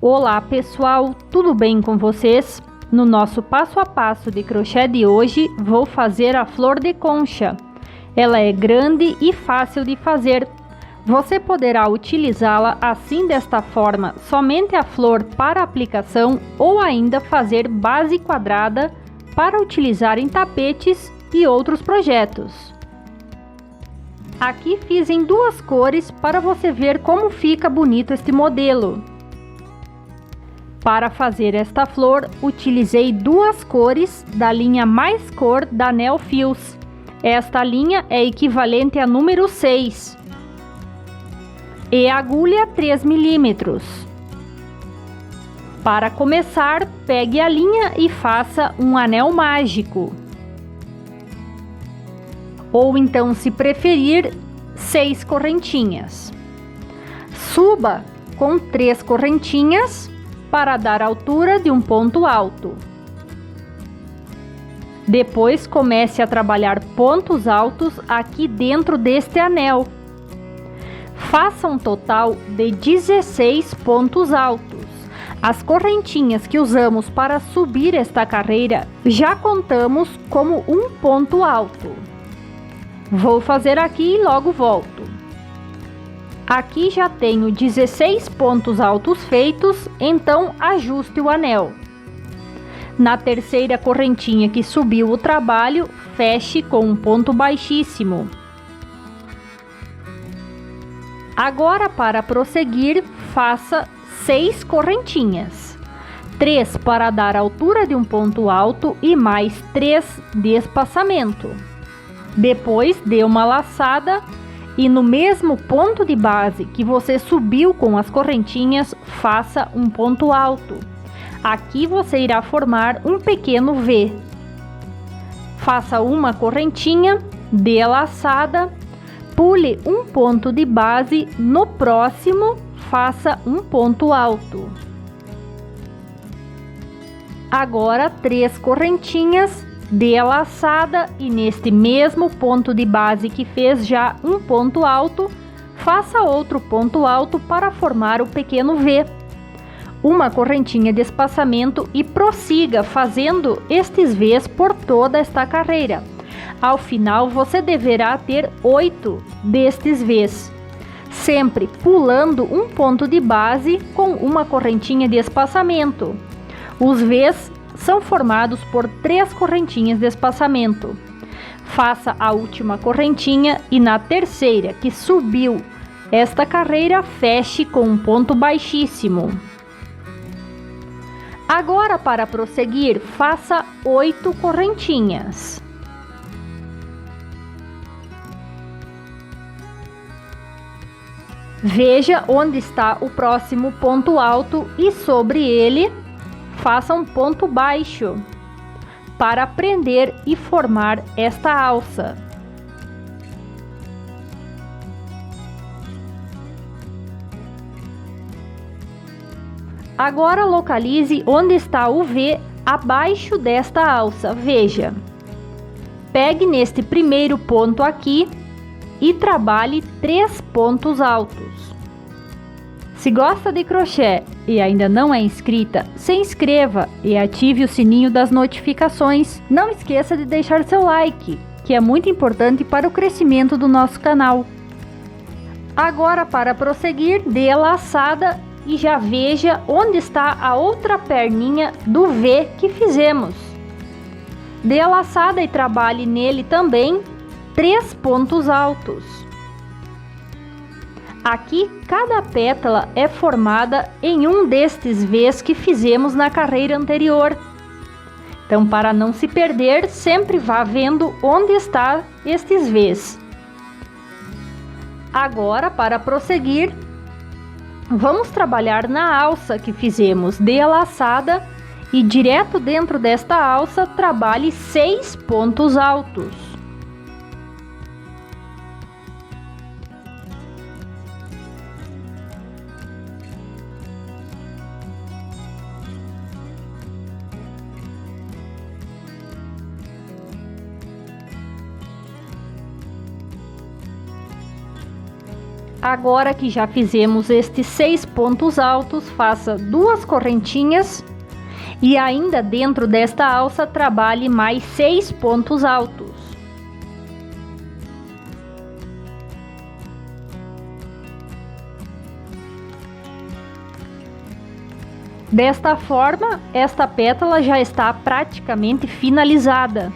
Olá pessoal, tudo bem com vocês? No nosso passo a passo de crochê de hoje, vou fazer a flor de concha. Ela é grande e fácil de fazer. Você poderá utilizá-la assim desta forma, somente a flor para aplicação ou ainda fazer base quadrada para utilizar em tapetes e outros projetos. Aqui fiz em duas cores para você ver como fica bonito este modelo. Para fazer esta flor, utilizei duas cores da linha Mais Cor da Nel Fios. Esta linha é equivalente a número 6. E agulha 3 milímetros. Para começar, pegue a linha e faça um anel mágico. Ou então, se preferir, 6 correntinhas. Suba com 3 correntinhas para dar altura de um ponto alto. Depois comece a trabalhar pontos altos aqui dentro deste anel. Faça um total de 16 pontos altos. As correntinhas que usamos para subir esta carreira já contamos como um ponto alto. Vou fazer aqui e logo volto. Aqui já tenho 16 pontos altos feitos, então ajuste o anel. Na terceira correntinha que subiu o trabalho, feche com um ponto baixíssimo. Agora, para prosseguir, faça 6 correntinhas. 3 para dar altura de um ponto alto e mais 3 de espaçamento. Depois, dê uma laçada. E no mesmo ponto de base que você subiu com as correntinhas, faça um ponto alto. Aqui você irá formar um pequeno V. Faça uma correntinha, dê a laçada, pule um ponto de base, no próximo faça um ponto alto. Agora 3 correntinhas, dê a laçada e neste mesmo ponto de base que fez já um ponto alto, faça outro ponto alto para formar o pequeno V. Uma correntinha de espaçamento e prossiga fazendo estes Vs por toda esta carreira. Ao final você deverá ter 8 destes Vs, sempre pulando um ponto de base com uma correntinha de espaçamento. Os Vs são formados por 3 correntinhas de espaçamento. Faça a última correntinha e na terceira que subiu esta carreira, feche com um ponto baixíssimo. Agora, para prosseguir, faça 8 correntinhas. Veja onde está o próximo ponto alto e sobre ele faça um ponto baixo para prender e formar esta alça. Agora localize onde está o V abaixo desta alça. Veja, pegue neste primeiro ponto aqui e trabalhe 3 pontos altos. Se gosta de crochê e ainda não é inscrita, se inscreva e ative o sininho das notificações. Não esqueça de deixar seu like, que é muito importante para o crescimento do nosso canal. Agora, para prosseguir, dê a laçada e já veja onde está a outra perninha do V que fizemos. Dê a laçada e trabalhe nele também 3 pontos altos. Aqui, cada pétala é formada em um destes Vs que fizemos na carreira anterior. Então, para não se perder, sempre vá vendo onde está estes Vs. Agora, para prosseguir, vamos trabalhar na alça que fizemos. Dê a laçada e direto dentro desta alça, trabalhe 6 pontos altos. Agora que já fizemos estes 6 pontos altos, faça 2 correntinhas e ainda dentro desta alça trabalhe mais 6 pontos altos. Desta forma, esta pétala já está praticamente finalizada.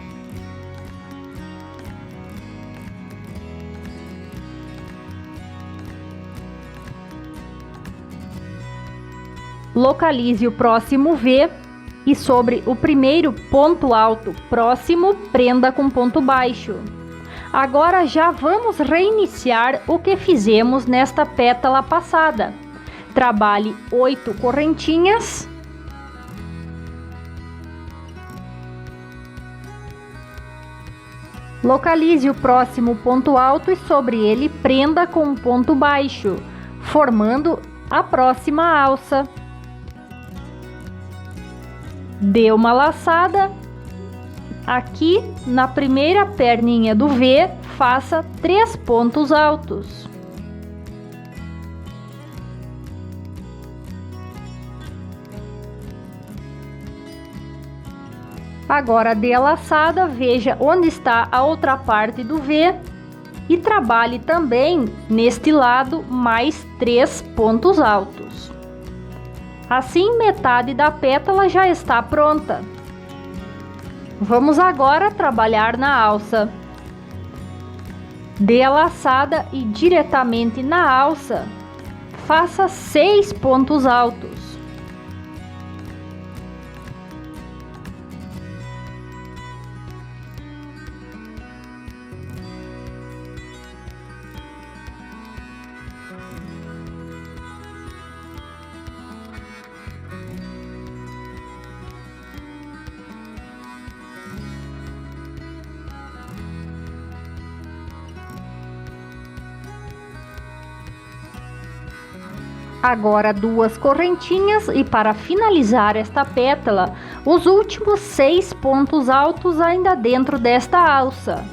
Localize o próximo V e sobre o primeiro ponto alto próximo, prenda com ponto baixo. Agora já vamos reiniciar o que fizemos nesta pétala passada. Trabalhe 8 correntinhas. Localize o próximo ponto alto e sobre ele prenda com um ponto baixo, formando a próxima alça. Dê uma laçada. Aqui na primeira perninha do V, faça 3 pontos altos. Agora dê a laçada, veja onde está a outra parte do V e trabalhe também neste lado mais 3 pontos altos. Assim, metade da pétala já está pronta. Vamos agora trabalhar na alça. Dê a laçada e diretamente na alça, faça 6 pontos altos. Agora 2 correntinhas e para finalizar esta pétala, os últimos 6 pontos altos ainda dentro desta alça.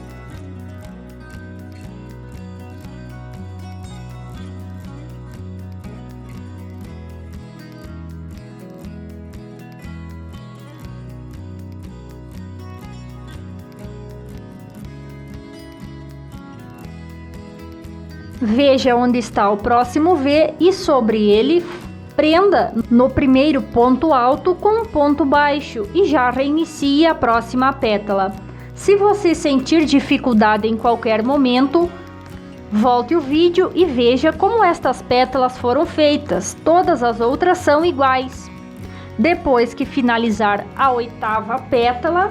Veja onde está o próximo V e sobre ele prenda no primeiro ponto alto com um ponto baixo e já reinicie a próxima pétala. Se você sentir dificuldade em qualquer momento, volte o vídeo e veja como estas pétalas foram feitas. Todas as outras são iguais. Depois que finalizar a 8ª pétala,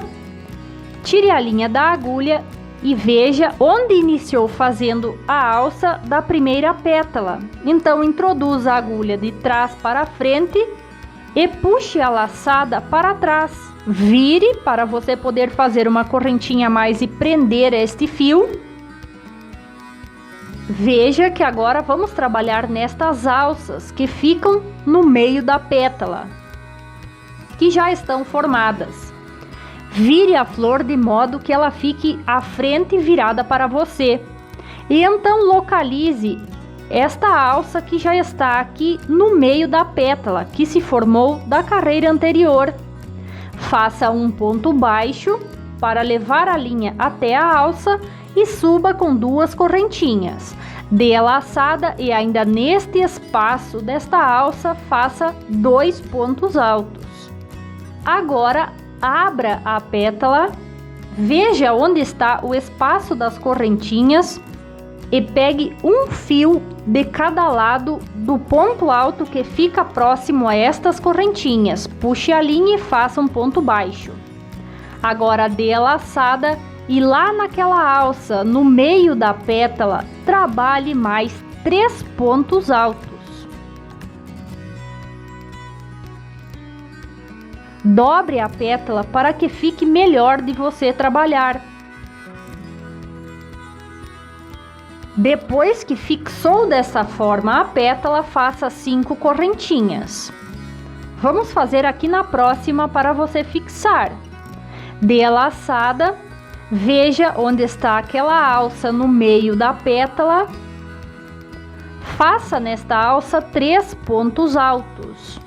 tire a linha da agulha e veja onde iniciou fazendo a alça da primeira pétala. Então introduza a agulha de trás para frente e puxe a laçada para trás. Vire para você poder fazer uma correntinha a mais e prender este fio. Veja que agora vamos trabalhar nestas alças que ficam no meio da pétala, que já estão formadas. Vire a flor de modo que ela fique à frente virada para você. E então localize esta alça que já está aqui no meio da pétala, que se formou da carreira anterior. Faça um ponto baixo para levar a linha até a alça e suba com 2 correntinhas. Dê a laçada e ainda neste espaço desta alça faça 2 pontos altos. Agora abra a pétala, veja onde está o espaço das correntinhas e pegue um fio de cada lado do ponto alto que fica próximo a estas correntinhas. Puxe a linha e faça um ponto baixo. Agora dê a laçada e lá naquela alça, no meio da pétala, trabalhe mais 3 pontos altos. Dobre a pétala para que fique melhor de você trabalhar. Depois que fixou dessa forma a pétala, faça 5 correntinhas. Vamos fazer aqui na próxima para você fixar. Dê a laçada, veja onde está aquela alça no meio da pétala. Faça nesta alça 3 pontos altos.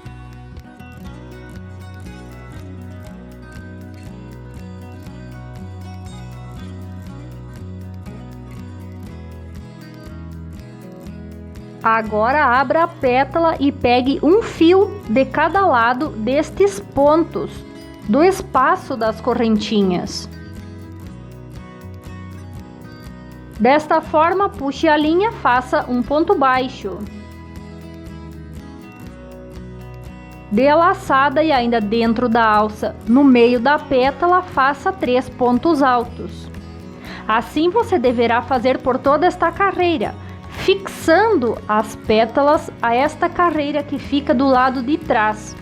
Agora abra a pétala e pegue um fio de cada lado destes pontos do espaço das correntinhas. Desta forma, puxe a linha, faça um ponto baixo. Dê a laçada e ainda dentro da alça, no meio da pétala, faça 3 pontos altos. Assim você deverá fazer por toda esta carreira, fixando as pétalas a esta carreira que fica do lado de trás.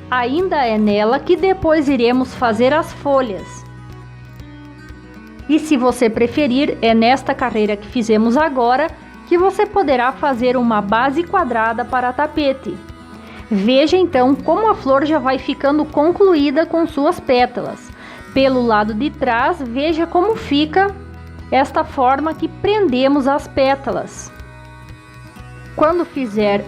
Ainda é nela que depois iremos fazer as folhas. E se você preferir, é nesta carreira que fizemos agora que você poderá fazer uma base quadrada para tapete. Veja então como a flor já vai ficando concluída com suas pétalas. Pelo lado de trás, veja como fica esta forma que prendemos as pétalas. Quando fizer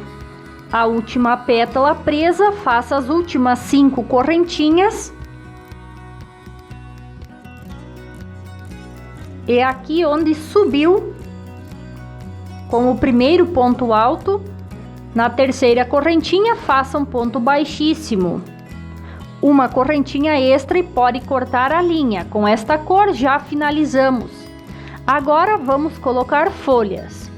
a última pétala presa, faça as últimas 5 correntinhas. E aqui onde subiu com o primeiro ponto alto, na terceira correntinha, faça um ponto baixíssimo. Uma correntinha extra e pode cortar a linha. Com esta cor já finalizamos. Agora vamos colocar folhas.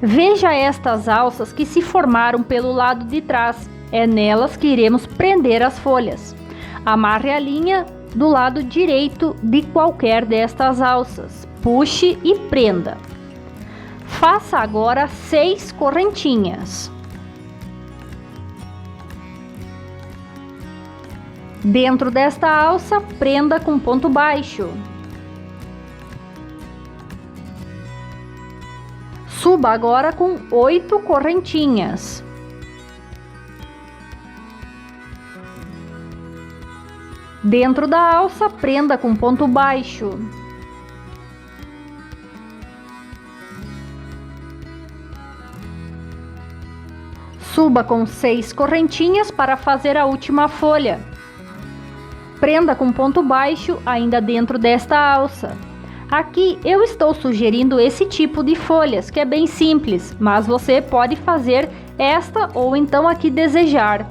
Veja estas alças que se formaram pelo lado de trás. É nelas que iremos prender as folhas. Amarre a linha do lado direito de qualquer destas alças. Puxe e prenda. Faça agora 6 correntinhas. Dentro desta alça, prenda com ponto baixo. Suba agora com 8 correntinhas. Dentro da alça, prenda com ponto baixo. Suba com 6 correntinhas para fazer a última folha. Prenda com ponto baixo ainda dentro desta alça. Aqui eu estou sugerindo esse tipo de folhas, que é bem simples, mas você pode fazer esta ou então a que desejar.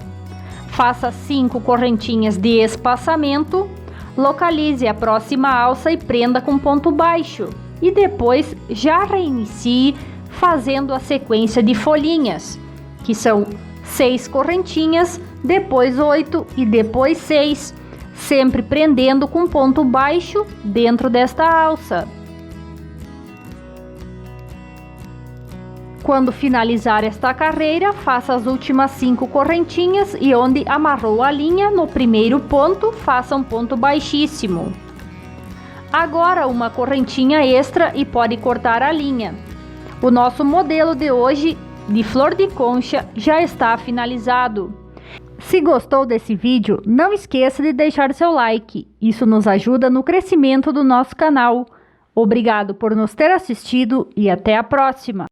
Faça 5 correntinhas de espaçamento, localize a próxima alça e prenda com ponto baixo. E depois já reinicie fazendo a sequência de folhinhas, que são 6 correntinhas, depois 8 e depois 6. Sempre prendendo com ponto baixo dentro desta alça. Quando finalizar esta carreira, faça as últimas 5 correntinhas e onde amarrou a linha, no primeiro ponto, faça um ponto baixíssimo. Agora uma correntinha extra e pode cortar a linha. O nosso modelo de hoje de flor de concha já está finalizado. Se gostou desse vídeo, não esqueça de deixar seu like. Isso nos ajuda no crescimento do nosso canal. Obrigado por nos ter assistido e até a próxima!